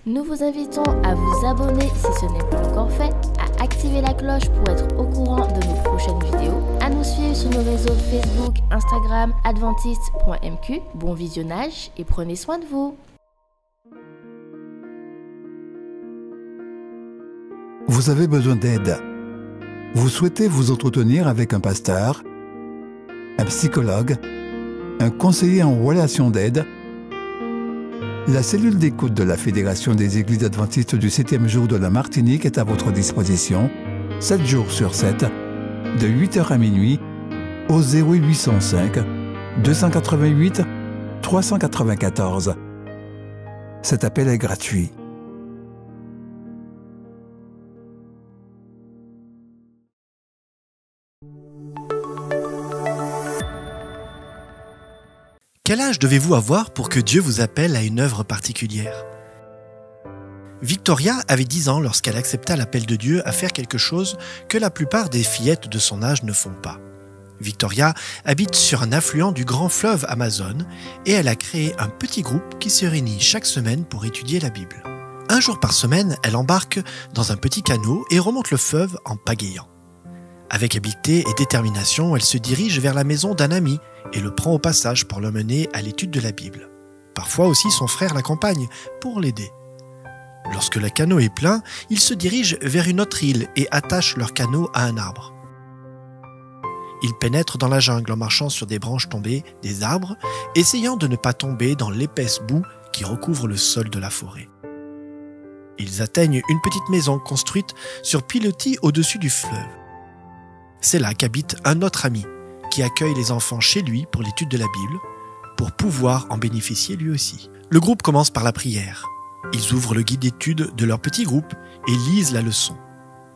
Nous vous invitons à vous abonner si ce n'est pas encore fait, à activer la cloche pour être au courant de nos prochaines vidéos, à nous suivre sur nos réseaux Facebook, Instagram, adventiste.mq. Bon visionnage et prenez soin de vous. Vous avez besoin d'aide. Vous souhaitez vous entretenir avec un pasteur, un psychologue, un conseiller en relation d'aide. La cellule d'écoute de la Fédération des Églises adventistes du 7e jour de la Martinique est à votre disposition, 7 jours sur 7, de 8h à minuit, au 0805 288 394. Cet appel est gratuit. Quel âge devez-vous avoir pour que Dieu vous appelle à une œuvre particulière? Victoria avait 10 ans lorsqu'elle accepta l'appel de Dieu à faire quelque chose que la plupart des fillettes de son âge ne font pas. Victoria habite sur un affluent du grand fleuve Amazon et elle a créé un petit groupe qui se réunit chaque semaine pour étudier la Bible. Un jour par semaine, elle embarque dans un petit canot et remonte le fleuve en pagayant. Avec habileté et détermination, elle se dirige vers la maison d'un ami et le prend au passage pour l'emmener à l'étude de la Bible. Parfois aussi son frère l'accompagne pour l'aider. Lorsque le canot est plein, ils se dirigent vers une autre île et attachent leur canot à un arbre. Ils pénètrent dans la jungle en marchant sur des branches tombées des arbres, essayant de ne pas tomber dans l'épaisse boue qui recouvre le sol de la forêt. Ils atteignent une petite maison construite sur pilotis au-dessus du fleuve. C'est là qu'habite un autre ami qui accueille les enfants chez lui pour l'étude de la Bible, pour pouvoir en bénéficier lui aussi. Le groupe commence par la prière. Ils ouvrent le guide d'étude de leur petit groupe et lisent la leçon.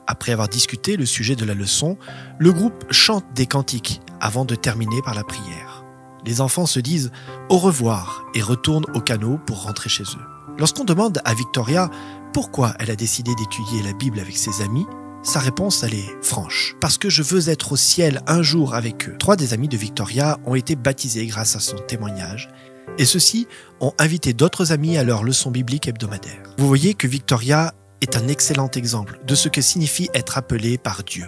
Après avoir discuté le sujet de la leçon, le groupe chante des cantiques avant de terminer par la prière. Les enfants se disent « au revoir » et retournent au canot pour rentrer chez eux. Lorsqu'on demande à Victoria pourquoi elle a décidé d'étudier la Bible avec ses amis, sa réponse, elle est franche. Parce que je veux être au ciel un jour avec eux. 3 des amis de Victoria ont été baptisés grâce à son témoignage. Et ceux-ci ont invité d'autres amis à leur leçon biblique hebdomadaire. Vous voyez que Victoria est un excellent exemple de ce que signifie être appelé par Dieu.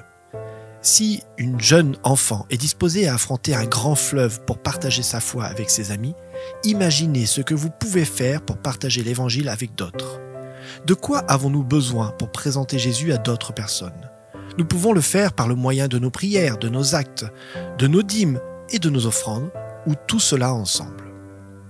Si une jeune enfant est disposée à affronter un grand fleuve pour partager sa foi avec ses amis, imaginez ce que vous pouvez faire pour partager l'évangile avec d'autres. De quoi avons-nous besoin pour présenter Jésus à d'autres personnes? Nous pouvons le faire par le moyen de nos prières, de nos actes, de nos dîmes et de nos offrandes, ou tout cela ensemble.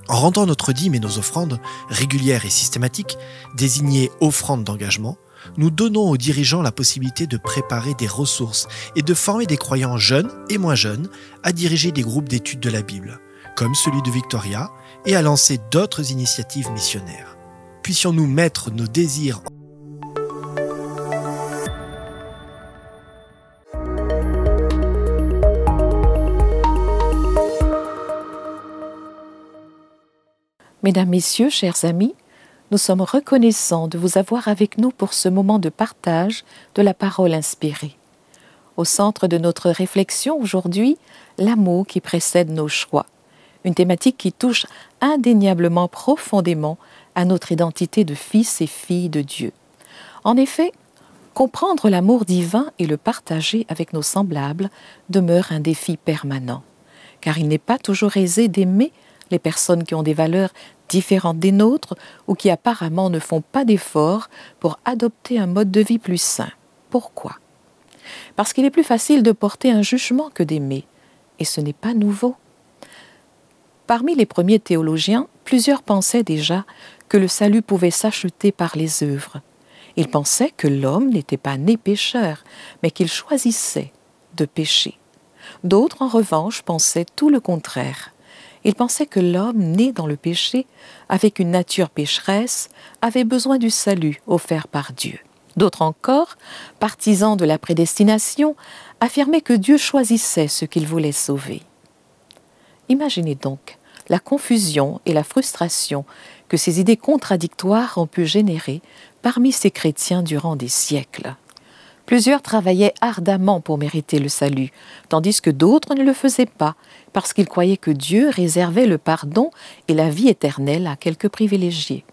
En rendant notre dîme et nos offrandes régulières et systématiques, désignées offrandes d'engagement, nous donnons aux dirigeants la possibilité de préparer des ressources et de former des croyants jeunes et moins jeunes à diriger des groupes d'études de la Bible, comme celui de Victoria, et à lancer d'autres initiatives missionnaires. Puissions-nous mettre nos désirs Mesdames, Messieurs, chers amis, nous sommes reconnaissants de vous avoir avec nous pour ce moment de partage de la parole inspirée. Au centre de notre réflexion aujourd'hui, l'amour qui précède nos choix, une thématique qui touche indéniablement profondément à notre identité de fils et filles de Dieu. En effet, comprendre l'amour divin et le partager avec nos semblables demeure un défi permanent, car il n'est pas toujours aisé d'aimer les personnes qui ont des valeurs différentes des nôtres ou qui apparemment ne font pas d'efforts pour adopter un mode de vie plus sain. Pourquoi? Parce qu'il est plus facile de porter un jugement que d'aimer, et ce n'est pas nouveau. Parmi les premiers théologiens, plusieurs pensaient déjà que le salut pouvait s'acheter par les œuvres. Ils pensaient que l'homme n'était pas né pécheur, mais qu'il choisissait de pécher. D'autres, en revanche, pensaient tout le contraire. Ils pensaient que l'homme, né dans le péché, avec une nature pécheresse, avait besoin du salut offert par Dieu. D'autres encore, partisans de la prédestination, affirmaient que Dieu choisissait ce qu'il voulait sauver. Imaginez donc la confusion et la frustration que ces idées contradictoires ont pu générer parmi ces chrétiens durant des siècles. Plusieurs travaillaient ardemment pour mériter le salut, tandis que d'autres ne le faisaient pas, parce qu'ils croyaient que Dieu réservait le pardon et la vie éternelle à quelques privilégiés.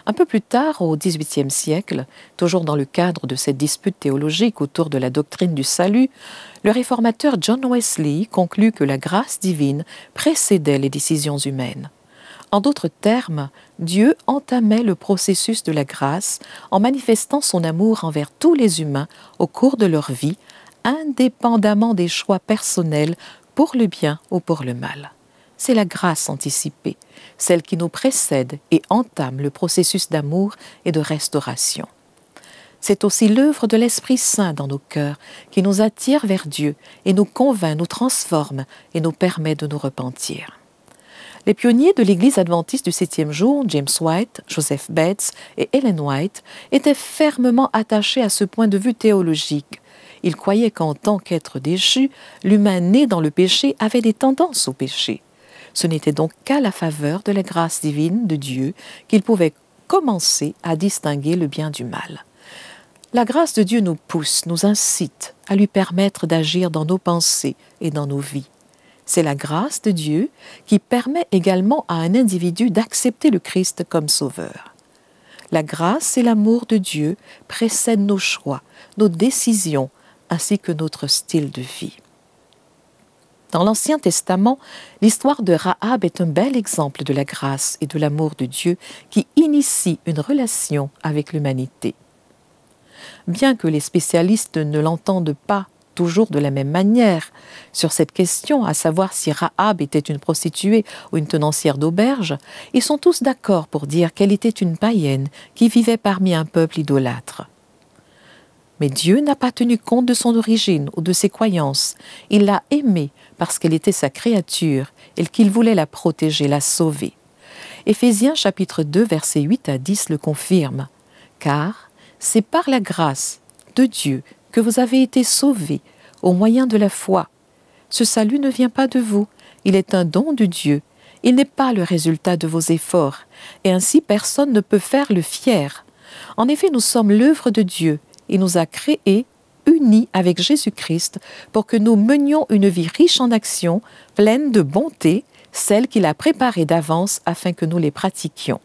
Un peu plus tard, au XVIIIe siècle, toujours dans le cadre de cette dispute théologique autour de la doctrine du salut, le réformateur John Wesley conclut que la grâce divine précédait les décisions humaines. En d'autres termes, Dieu entamait le processus de la grâce en manifestant son amour envers tous les humains au cours de leur vie, indépendamment des choix personnels pour le bien ou pour le mal. C'est la grâce anticipée, celle qui nous précède et entame le processus d'amour et de restauration. C'est aussi l'œuvre de l'Esprit Saint dans nos cœurs qui nous attire vers Dieu et nous convainc, nous transforme et nous permet de nous repentir. Les pionniers de l'Église adventiste du 7e jour, James White, Joseph Bates et Ellen White, étaient fermement attachés à ce point de vue théologique. Ils croyaient qu'en tant qu'être déchu, l'humain né dans le péché avait des tendances au péché. Ce n'était donc qu'à la faveur de la grâce divine de Dieu qu'il pouvait commencer à distinguer le bien du mal. La grâce de Dieu nous pousse, nous incite à lui permettre d'agir dans nos pensées et dans nos vies. C'est la grâce de Dieu qui permet également à un individu d'accepter le Christ comme sauveur. La grâce et l'amour de Dieu précèdent nos choix, nos décisions, ainsi que notre style de vie. Dans l'Ancien Testament, l'histoire de Rahab est un bel exemple de la grâce et de l'amour de Dieu qui initie une relation avec l'humanité. Bien que les spécialistes ne l'entendent pas toujours de la même manière sur cette question, à savoir si Rahab était une prostituée ou une tenancière d'auberge, ils sont tous d'accord pour dire qu'elle était une païenne qui vivait parmi un peuple idolâtre. Mais Dieu n'a pas tenu compte de son origine ou de ses croyances. Il l'a aimée parce qu'elle était sa créature et qu'il voulait la protéger, la sauver. Éphésiens chapitre 2, versets 8 à 10 le confirme. Car c'est par la grâce de Dieu que vous avez été sauvés au moyen de la foi. Ce salut ne vient pas de vous, il est un don de Dieu. Il n'est pas le résultat de vos efforts, et ainsi personne ne peut faire le fier. En effet, nous sommes l'œuvre de Dieu. Il nous a créés, unis avec Jésus-Christ, pour que nous menions une vie riche en actions, pleine de bonté, celle qu'il a préparée d'avance afin que nous les pratiquions.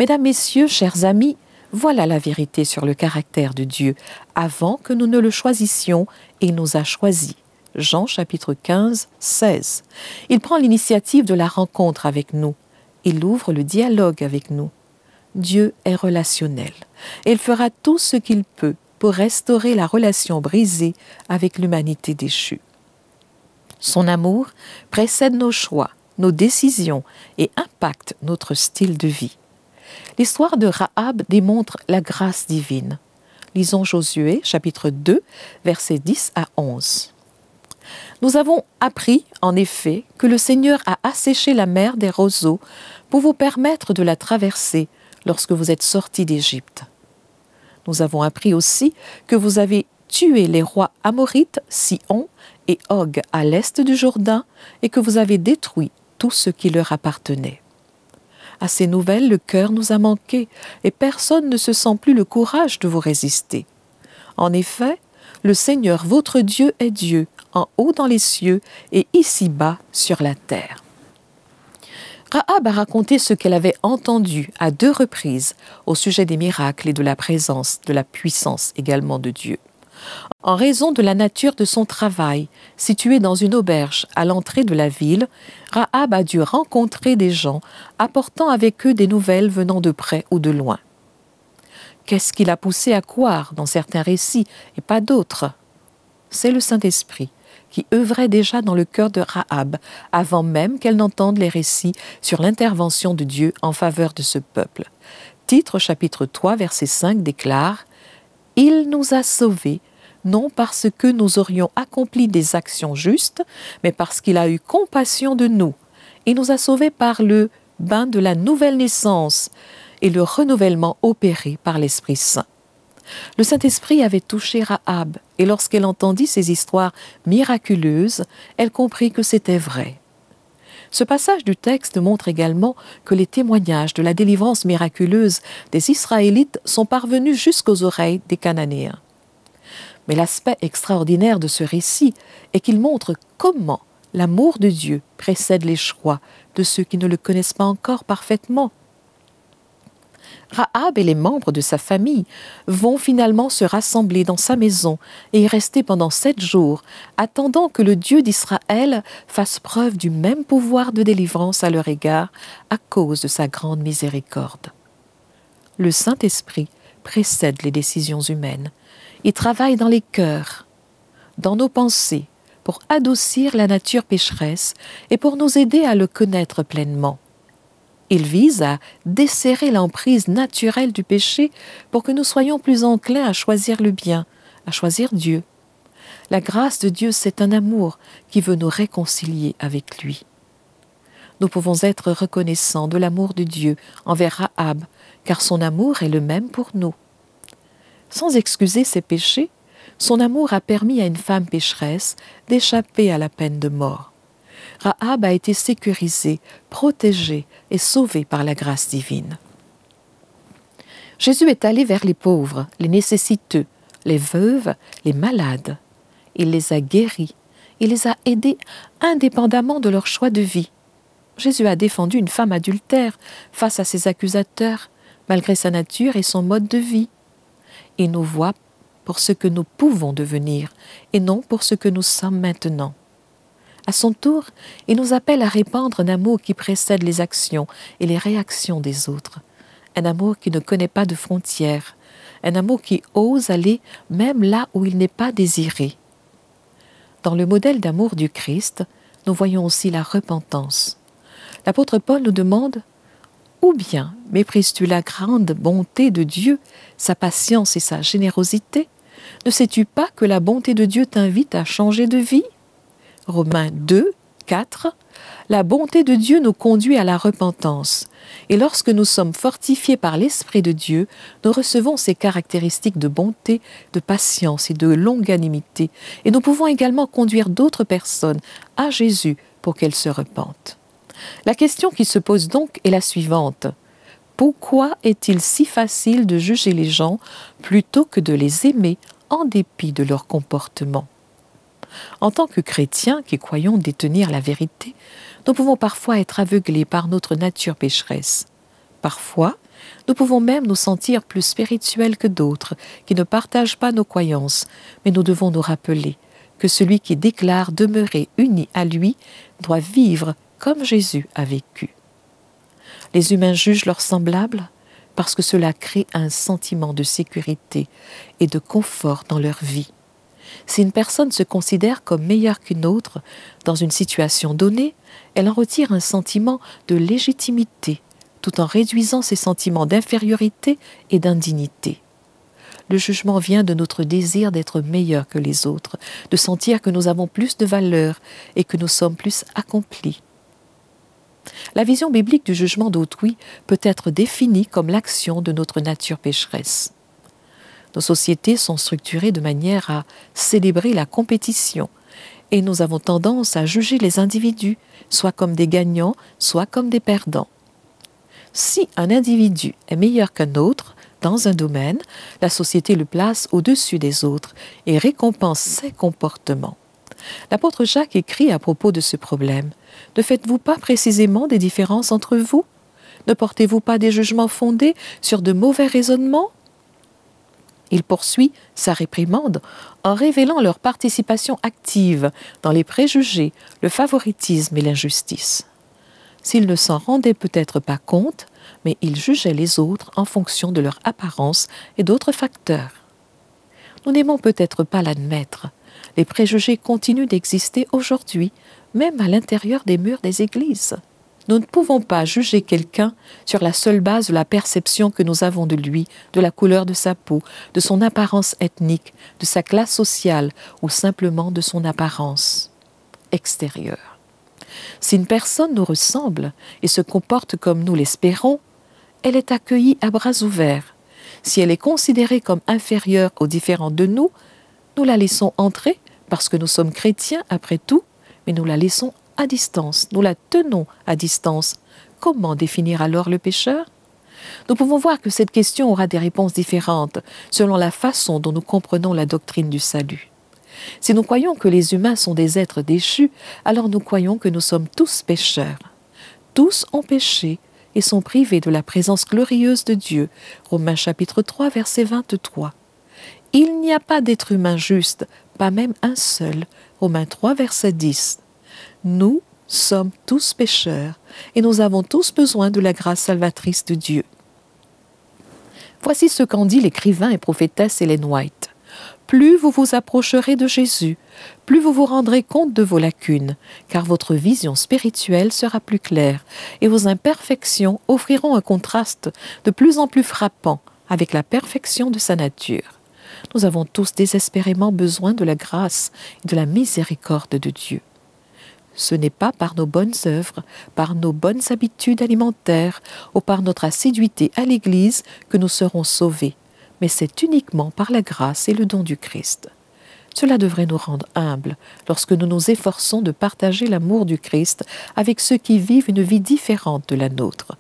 Mesdames, Messieurs, chers amis, voilà la vérité sur le caractère de Dieu. Avant que nous ne le choisissions, il nous a choisis. Jean chapitre 15, 16. Il prend l'initiative de la rencontre avec nous. Il ouvre le dialogue avec nous. Dieu est relationnel et il fera tout ce qu'il peut pour restaurer la relation brisée avec l'humanité déchue. Son amour précède nos choix, nos décisions et impacte notre style de vie. L'histoire de Rahab démontre la grâce divine. Lisons Josué, chapitre 2, versets 10 à 11. Nous avons appris, en effet, que le Seigneur a asséché la mer des roseaux pour vous permettre de la traverser lorsque vous êtes sortis d'Égypte. Nous avons appris aussi que vous avez tué les rois amorites, Sihon et Og à l'est du Jourdain et que vous avez détruit tout ce qui leur appartenait. À ces nouvelles, le cœur nous a manqué et personne ne se sent plus le courage de vous résister. En effet, le Seigneur votre Dieu est Dieu, en haut dans les cieux et ici-bas sur la terre. Rahab a raconté ce qu'elle avait entendu à 2 reprises au sujet des miracles et de la présence, de la puissance également de Dieu. En raison de la nature de son travail, situé dans une auberge à l'entrée de la ville, Rahab a dû rencontrer des gens apportant avec eux des nouvelles venant de près ou de loin. Qu'est-ce qui l'a poussé à croire dans certains récits et pas d'autres? C'est le Saint-Esprit qui œuvrait déjà dans le cœur de Rahab avant même qu'elle n'entende les récits sur l'intervention de Dieu en faveur de ce peuple. Titre chapitre 3, verset 5 déclare « Il nous a sauvés, non parce que nous aurions accompli des actions justes, mais parce qu'il a eu compassion de nous. Il nous a sauvés par le bain de la nouvelle naissance et le renouvellement opéré par l'Esprit Saint. » Le Saint-Esprit avait touché Rahab, et lorsqu'elle entendit ces histoires miraculeuses, elle comprit que c'était vrai. Ce passage du texte montre également que les témoignages de la délivrance miraculeuse des Israélites sont parvenus jusqu'aux oreilles des Cananéens. Mais l'aspect extraordinaire de ce récit est qu'il montre comment l'amour de Dieu précède les choix de ceux qui ne le connaissent pas encore parfaitement. Rahab et les membres de sa famille vont finalement se rassembler dans sa maison et y rester pendant 7 jours, attendant que le Dieu d'Israël fasse preuve du même pouvoir de délivrance à leur égard à cause de sa grande miséricorde. Le Saint-Esprit précède les décisions humaines. Il travaille dans les cœurs, dans nos pensées, pour adoucir la nature pécheresse et pour nous aider à le connaître pleinement. Il vise à desserrer l'emprise naturelle du péché pour que nous soyons plus enclins à choisir le bien, à choisir Dieu. La grâce de Dieu, c'est un amour qui veut nous réconcilier avec lui. Nous pouvons être reconnaissants de l'amour de Dieu envers Rahab, car son amour est le même pour nous. Sans excuser ses péchés, son amour a permis à une femme pécheresse d'échapper à la peine de mort. Rahab a été sécurisée, protégée et sauvée par la grâce divine. Jésus est allé vers les pauvres, les nécessiteux, les veuves, les malades. Il les a guéris, il les a aidés indépendamment de leur choix de vie. Jésus a défendu une femme adultère face à ses accusateurs, malgré sa nature et son mode de vie. Il nous voit pour ce que nous pouvons devenir et non pour ce que nous sommes maintenant. À son tour, il nous appelle à répandre un amour qui précède les actions et les réactions des autres. Un amour qui ne connaît pas de frontières. Un amour qui ose aller même là où il n'est pas désiré. Dans le modèle d'amour du Christ, nous voyons aussi la repentance. L'apôtre Paul nous demande « Ou bien méprises-tu la grande bonté de Dieu, sa patience et sa générosité? Ne sais-tu pas que la bonté de Dieu t'invite à changer de vie ?» Romains 2, 4. La bonté de Dieu nous conduit à la repentance. Et lorsque nous sommes fortifiés par l'Esprit de Dieu, nous recevons ces caractéristiques de bonté, de patience et de longanimité. Et nous pouvons également conduire d'autres personnes à Jésus pour qu'elles se repentent. La question qui se pose donc est la suivante. Pourquoi est-il si facile de juger les gens plutôt que de les aimer en dépit de leur comportement? En tant que chrétiens qui croyons détenir la vérité, nous pouvons parfois être aveuglés par notre nature pécheresse. Parfois, nous pouvons même nous sentir plus spirituels que d'autres qui ne partagent pas nos croyances, mais nous devons nous rappeler que celui qui déclare demeurer uni à lui doit vivre comme Jésus a vécu. Les humains jugent leurs semblables parce que cela crée un sentiment de sécurité et de confort dans leur vie. Si une personne se considère comme meilleure qu'une autre dans une situation donnée, elle en retire un sentiment de légitimité, tout en réduisant ses sentiments d'infériorité et d'indignité. Le jugement vient de notre désir d'être meilleur que les autres, de sentir que nous avons plus de valeur et que nous sommes plus accomplis. La vision biblique du jugement d'autrui peut être définie comme l'action de notre nature pécheresse. Nos sociétés sont structurées de manière à célébrer la compétition et nous avons tendance à juger les individus, soit comme des gagnants, soit comme des perdants. Si un individu est meilleur qu'un autre dans un domaine, la société le place au-dessus des autres et récompense ses comportements. L'apôtre Jacques écrit à propos de ce problème. Ne faites-vous pas précisément des différences entre vous? Ne portez-vous pas des jugements fondés sur de mauvais raisonnements? Il poursuit sa réprimande en révélant leur participation active dans les préjugés, le favoritisme et l'injustice. S'ils ne s'en rendaient peut-être pas compte, mais ils jugeaient les autres en fonction de leur apparence et d'autres facteurs. Nous n'aimons peut-être pas l'admettre. Les préjugés continuent d'exister aujourd'hui, même à l'intérieur des murs des églises. Nous ne pouvons pas juger quelqu'un sur la seule base de la perception que nous avons de lui, de la couleur de sa peau, de son apparence ethnique, de sa classe sociale ou simplement de son apparence extérieure. Si une personne nous ressemble et se comporte comme nous l'espérons, elle est accueillie à bras ouverts. Si elle est considérée comme inférieure aux différents de nous, nous la laissons entrer parce que nous sommes chrétiens après tout, mais nous la laissons à distance, nous la tenons à distance. Comment définir alors le pécheur? Nous pouvons voir que cette question aura des réponses différentes selon la façon dont nous comprenons la doctrine du salut. Si nous croyons que les humains sont des êtres déchus, alors nous croyons que nous sommes tous pécheurs. Tous ont péché et sont privés de la présence glorieuse de Dieu. Romains chapitre 3, verset 23. Il n'y a pas d'être humain juste, pas même un seul. Romains 3, verset 10. Nous sommes tous pécheurs et nous avons tous besoin de la grâce salvatrice de Dieu. Voici ce qu'en dit l'écrivain et prophétesse Ellen White. Plus vous vous approcherez de Jésus, plus vous vous rendrez compte de vos lacunes, car votre vision spirituelle sera plus claire et vos imperfections offriront un contraste de plus en plus frappant avec la perfection de sa nature. Nous avons tous désespérément besoin de la grâce et de la miséricorde de Dieu. Ce n'est pas par nos bonnes œuvres, par nos bonnes habitudes alimentaires ou par notre assiduité à l'Église que nous serons sauvés, mais c'est uniquement par la grâce et le don du Christ. Cela devrait nous rendre humbles lorsque nous nous efforçons de partager l'amour du Christ avec ceux qui vivent une vie différente de la nôtre.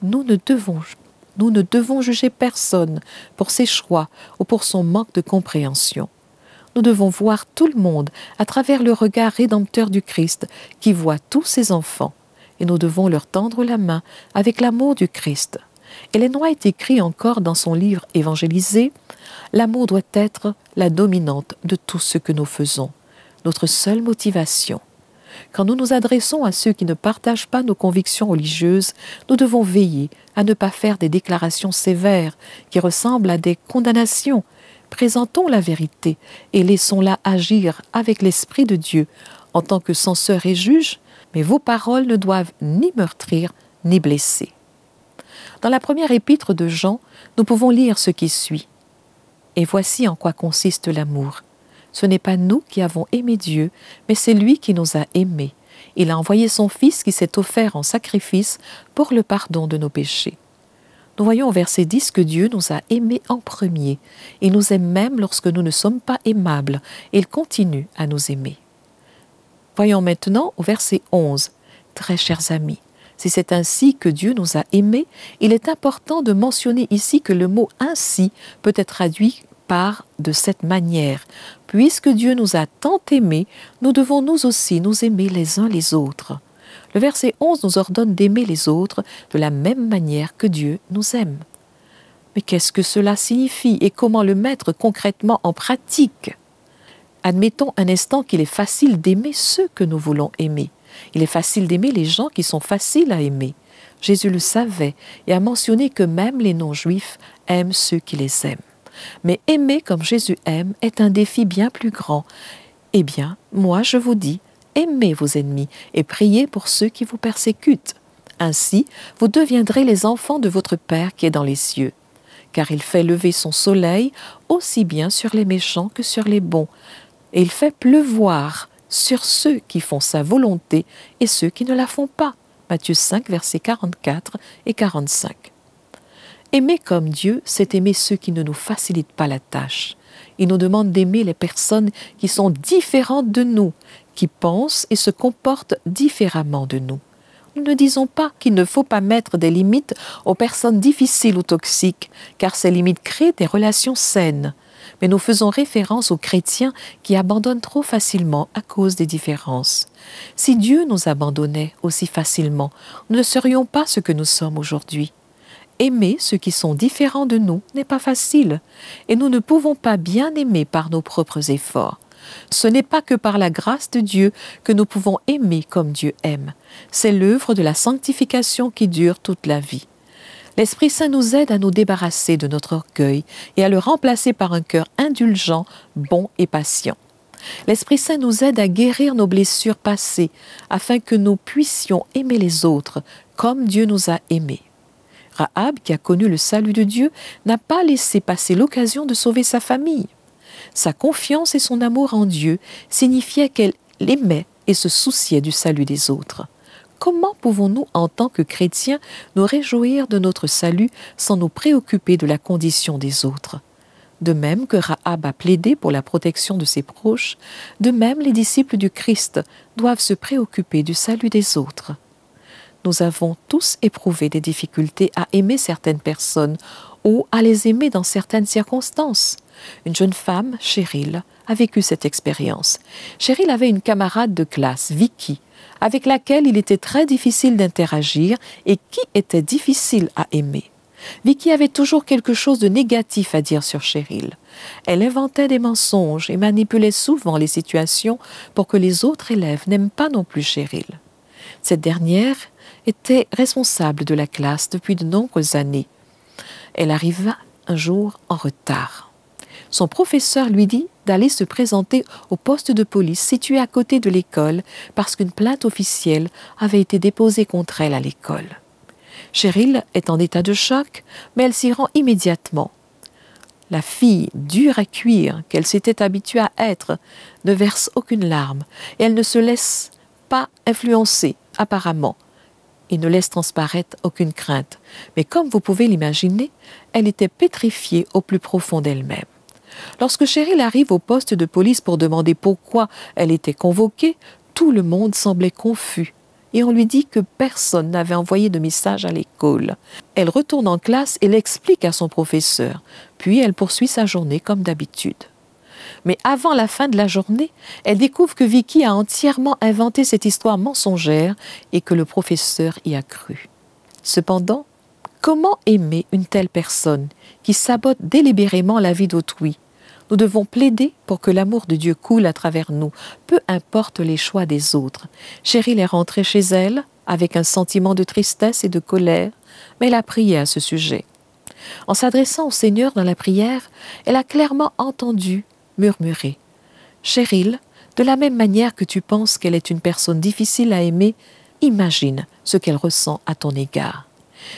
Nous ne devons juger personne pour ses choix ou pour son manque de compréhension. Nous devons voir tout le monde à travers le regard rédempteur du Christ qui voit tous ses enfants, et nous devons leur tendre la main avec l'amour du Christ. Ellen White écrit encore dans son livre « Évangéliser », « L'amour doit être la dominante de tout ce que nous faisons, notre seule motivation. Quand nous nous adressons à ceux qui ne partagent pas nos convictions religieuses, nous devons veiller à ne pas faire des déclarations sévères qui ressemblent à des condamnations. Présentons la vérité et laissons-la agir avec l'Esprit de Dieu en tant que censeur et juge, mais vos paroles ne doivent ni meurtrir ni blesser. Dans la première épître de Jean, nous pouvons lire ce qui suit. Et voici en quoi consiste l'amour. Ce n'est pas nous qui avons aimé Dieu, mais c'est lui qui nous a aimés. Il a envoyé son Fils qui s'est offert en sacrifice pour le pardon de nos péchés. Nous voyons au verset 10 que Dieu nous a aimés en premier. Il nous aime même lorsque nous ne sommes pas aimables, et il continue à nous aimer. Voyons maintenant au verset 11. Très chers amis, si c'est ainsi que Dieu nous a aimés, il est important de mentionner ici que le mot « ainsi » peut être traduit par « de cette manière ». Puisque Dieu nous a tant aimés, nous devons nous aussi nous aimer les uns les autres. Le verset 11 nous ordonne d'aimer les autres de la même manière que Dieu nous aime. Mais qu'est-ce que cela signifie et comment le mettre concrètement en pratique? Admettons un instant qu'il est facile d'aimer ceux que nous voulons aimer. Il est facile d'aimer les gens qui sont faciles à aimer. Jésus le savait et a mentionné que même les non-juifs aiment ceux qui les aiment. Mais aimer comme Jésus aime est un défi bien plus grand. Eh bien, moi je vous dis, aimez vos ennemis et priez pour ceux qui vous persécutent. Ainsi, vous deviendrez les enfants de votre Père qui est dans les cieux. Car il fait lever son soleil aussi bien sur les méchants que sur les bons. Et il fait pleuvoir sur ceux qui font sa volonté et ceux qui ne la font pas. Matthieu 5, versets 44 et 45. Aimer comme Dieu, c'est aimer ceux qui ne nous facilitent pas la tâche. Il nous demande d'aimer les personnes qui sont différentes de nous, qui pensent et se comportent différemment de nous. Nous ne disons pas qu'il ne faut pas mettre des limites aux personnes difficiles ou toxiques, car ces limites créent des relations saines. Mais nous faisons référence aux chrétiens qui abandonnent trop facilement à cause des différences. Si Dieu nous abandonnait aussi facilement, nous ne serions pas ce que nous sommes aujourd'hui. Aimer ceux qui sont différents de nous n'est pas facile, et nous ne pouvons pas bien aimer par nos propres efforts. Ce n'est pas que par la grâce de Dieu que nous pouvons aimer comme Dieu aime. C'est l'œuvre de la sanctification qui dure toute la vie. L'Esprit Saint nous aide à nous débarrasser de notre orgueil et à le remplacer par un cœur indulgent, bon et patient. L'Esprit Saint nous aide à guérir nos blessures passées afin que nous puissions aimer les autres comme Dieu nous a aimés. Rahab, qui a connu le salut de Dieu, n'a pas laissé passer l'occasion de sauver sa famille. Sa confiance et son amour en Dieu signifiaient qu'elle l'aimait et se souciait du salut des autres. Comment pouvons-nous, en tant que chrétiens, nous réjouir de notre salut sans nous préoccuper de la condition des autres? De même que Rahab a plaidé pour la protection de ses proches, de même les disciples du Christ doivent se préoccuper du salut des autres. Nous avons tous éprouvé des difficultés à aimer certaines personnes ou à les aimer dans certaines circonstances. Une jeune femme, Cheryl, a vécu cette expérience. Cheryl avait une camarade de classe, Vicky, avec laquelle il était très difficile d'interagir et qui était difficile à aimer. Vicky avait toujours quelque chose de négatif à dire sur Cheryl. Elle inventait des mensonges et manipulait souvent les situations pour que les autres élèves n'aiment pas non plus Cheryl. Cette dernière était responsable de la classe depuis de nombreuses années. Elle arriva un jour en retard. Son professeur lui dit d'aller se présenter au poste de police situé à côté de l'école parce qu'une plainte officielle avait été déposée contre elle à l'école. Cheryl est en état de choc, mais elle s'y rend immédiatement. La fille, dure à cuire, qu'elle s'était habituée à être, ne verse aucune larme et elle ne se laisse pas influencer, apparemment, et ne laisse transparaître aucune crainte. Mais comme vous pouvez l'imaginer, elle était pétrifiée au plus profond d'elle-même. Lorsque Cheryl arrive au poste de police pour demander pourquoi elle était convoquée, tout le monde semblait confus. Et on lui dit que personne n'avait envoyé de message à l'école. Elle retourne en classe et l'explique à son professeur. Puis elle poursuit sa journée comme d'habitude. Mais avant la fin de la journée, elle découvre que Vicky a entièrement inventé cette histoire mensongère et que le professeur y a cru. Cependant, comment aimer une telle personne qui sabote délibérément la vie d'autrui? Nous devons plaider pour que l'amour de Dieu coule à travers nous, peu importe les choix des autres. Cheryl est rentrée chez elle avec un sentiment de tristesse et de colère, mais elle a prié à ce sujet. En s'adressant au Seigneur dans la prière, elle a clairement entendu murmurer « Cheryl, de la même manière que tu penses qu'elle est une personne difficile à aimer, imagine ce qu'elle ressent à ton égard. »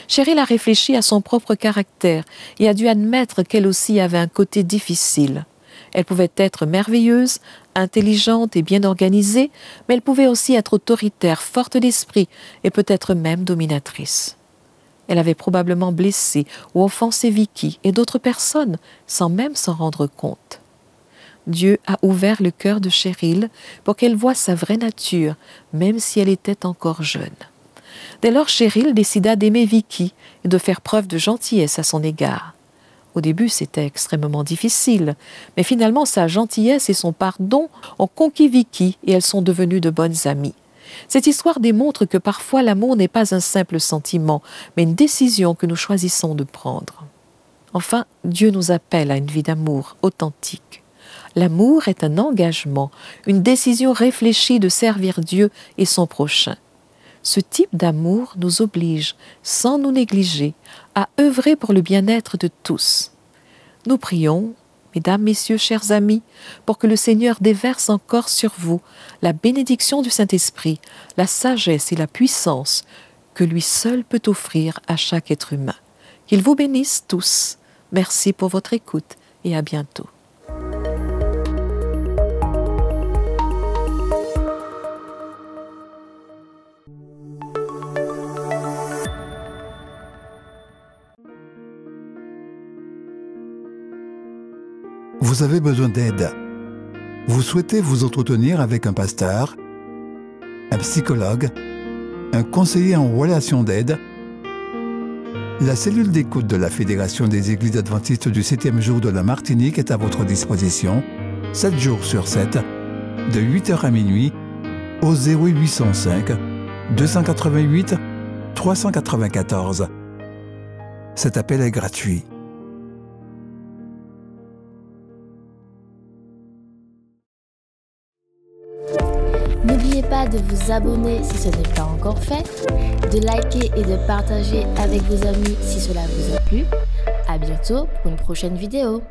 Cheryl a réfléchi à son propre caractère et a dû admettre qu'elle aussi avait un côté difficile. Elle pouvait être merveilleuse, intelligente et bien organisée, mais elle pouvait aussi être autoritaire, forte d'esprit et peut-être même dominatrice. Elle avait probablement blessé ou offensé Vicky et d'autres personnes sans même s'en rendre compte. Dieu a ouvert le cœur de Cheryl pour qu'elle voie sa vraie nature, même si elle était encore jeune. Dès lors, Cheryl décida d'aimer Vicky et de faire preuve de gentillesse à son égard. Au début, c'était extrêmement difficile, mais finalement, sa gentillesse et son pardon ont conquis Vicky et elles sont devenues de bonnes amies. Cette histoire démontre que parfois l'amour n'est pas un simple sentiment, mais une décision que nous choisissons de prendre. Enfin, Dieu nous appelle à une vie d'amour authentique. L'amour est un engagement, une décision réfléchie de servir Dieu et son prochain. Ce type d'amour nous oblige, sans nous négliger, à œuvrer pour le bien-être de tous. Nous prions, mesdames, messieurs, chers amis, pour que le Seigneur déverse encore sur vous la bénédiction du Saint-Esprit, la sagesse et la puissance que lui seul peut offrir à chaque être humain. Qu'il vous bénisse tous. Merci pour votre écoute et à bientôt. Vous avez besoin d'aide. Vous souhaitez vous entretenir avec un pasteur, un psychologue, un conseiller en relation d'aide. La cellule d'écoute de la Fédération des Églises adventistes du 7e jour de la Martinique est à votre disposition, 7 jours sur 7, de 8h à minuit, au 0805 288 394. Cet appel est gratuit. N'oubliez pas de vous abonner si ce n'est pas encore fait, de liker et de partager avec vos amis si cela vous a plu. À bientôt pour une prochaine vidéo.